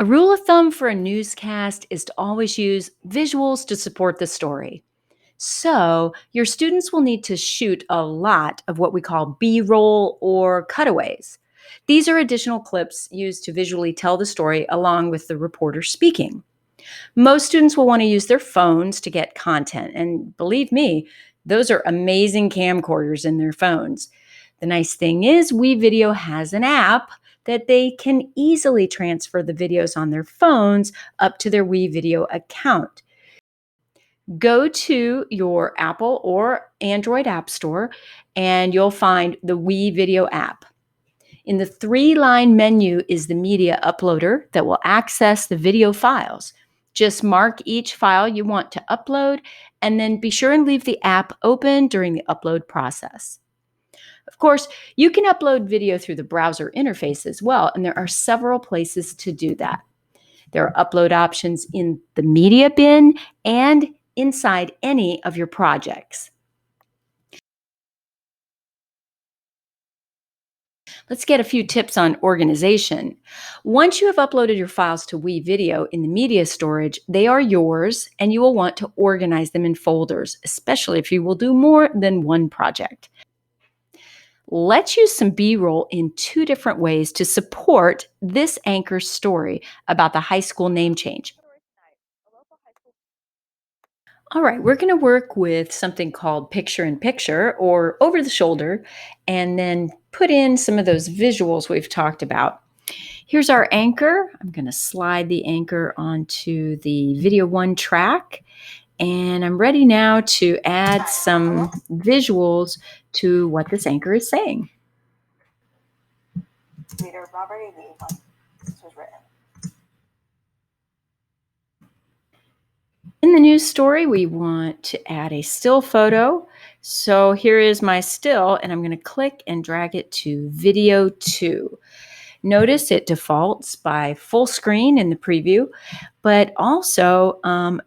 A rule of thumb for a newscast is to always use visuals to support the story. So, your students will need to shoot a lot of what we call B roll or cutaways. These are additional clips used to visually tell the story along with the reporter speaking. Most students will want to use their phones to get content, and believe me, those are amazing camcorders in their phones. The nice thing is, WeVideo has an app that they can easily transfer the videos on their phones up to their WeVideo account. Go to your Apple or Android App Store and you'll find the WeVideo app. In the three-line menu is the media uploader that will access the video files. Just mark each file you want to upload and then be sure and leave the app open during the upload process. Of course, you can upload video through the browser interface as well, and there are several places to do that. There are upload options in the media bin and inside any of your projects. Let's get a few tips on organization. Once you have uploaded your files to WeVideo in the media storage, they are yours and you will want to organize them in folders, especially if you will do more than one project. Let's use some B-roll in two different ways to support this anchor story about the high school name change. All right, we're going to work with something called picture in picture or over the shoulder, and then put in some of those visuals we've talked about. Here's our anchor. I'm going to slide the anchor onto the video one track, and I'm ready now to add some visuals to what this anchor is saying. Reader Robert E. Lee, this was written. In the news story, we want to add a still photo. So here is my still, and I'm going to click and drag it to video 2. Notice it defaults by full screen in the preview, but also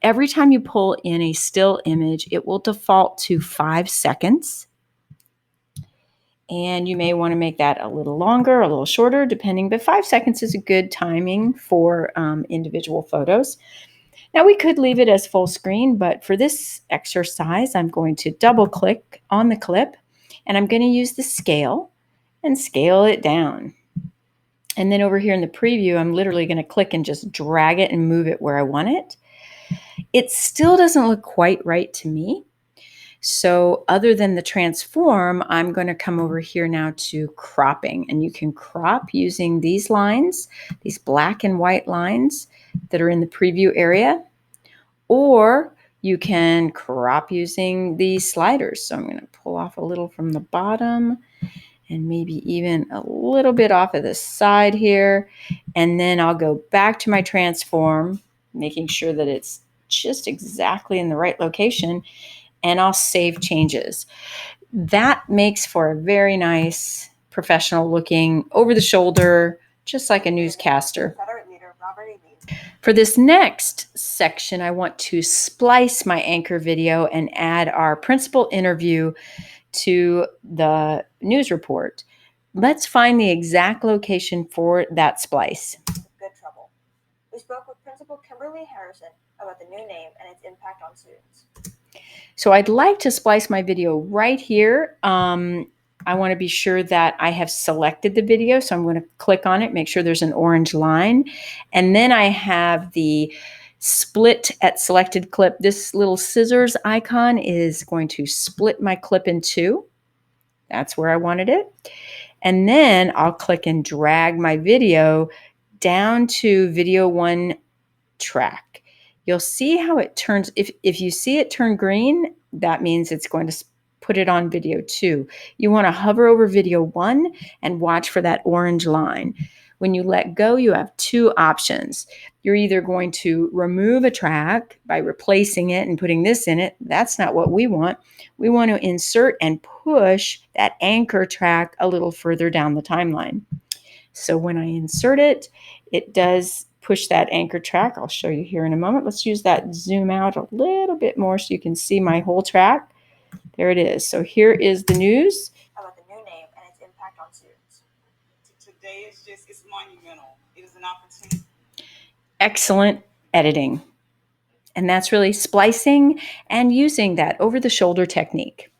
every time you pull in a still image, it will default to 5 seconds. And you may want to make that a little longer, a little shorter, depending, but 5 seconds is a good timing for individual photos. Now we could leave it as full screen, but for this exercise, I'm going to double click on the clip and I'm going to use the scale and scale it down. And then over here in the preview, I'm literally going to click and just drag it and move it where I want it. It still doesn't look quite right to me. So other than the transform, I'm going to come over here now to cropping, and you can crop using these lines, these black and white lines that are in the preview area, or you can crop using these sliders. So I'm going to pull off a little from the bottom and maybe even a little bit off of the side here. And then I'll go back to my transform, making sure that it's just exactly in the right location, and I'll save changes. That makes for a very nice, professional looking, over the shoulder, just like a newscaster. For this next section, I want to splice my anchor video and add our principal interview to the news report. Let's find the exact location for that splice. Good trouble. We spoke with Principal Kimberly Harrison about the new name and its impact on students. So I'd like to splice my video right here. I want to be sure that I have selected the video. So I'm going to click on it, make sure there's an orange line. And then I have the split at selected clip. This little scissors icon is going to split my clip in two. That's where I wanted it. And then I'll click and drag my video down to video one track. You'll see how it turns. If you see it turn green, that means it's going to put it on video 2. You want to hover over video 1 and watch for that orange line. When you let go, you have 2 options. You're either going to remove a track by replacing it and putting this in it. That's not what we want. We want to insert and push that anchor track a little further down the timeline. So when I insert it, it does push that anchor track. I'll show you here in a moment. Let's use that zoom out a little bit more so you can see my whole track. There it is. So here is the news about the new name and its impact on students. Today is it's monumental. It is an opportunity. excellent editing. And that's really splicing and using that over the shoulder technique.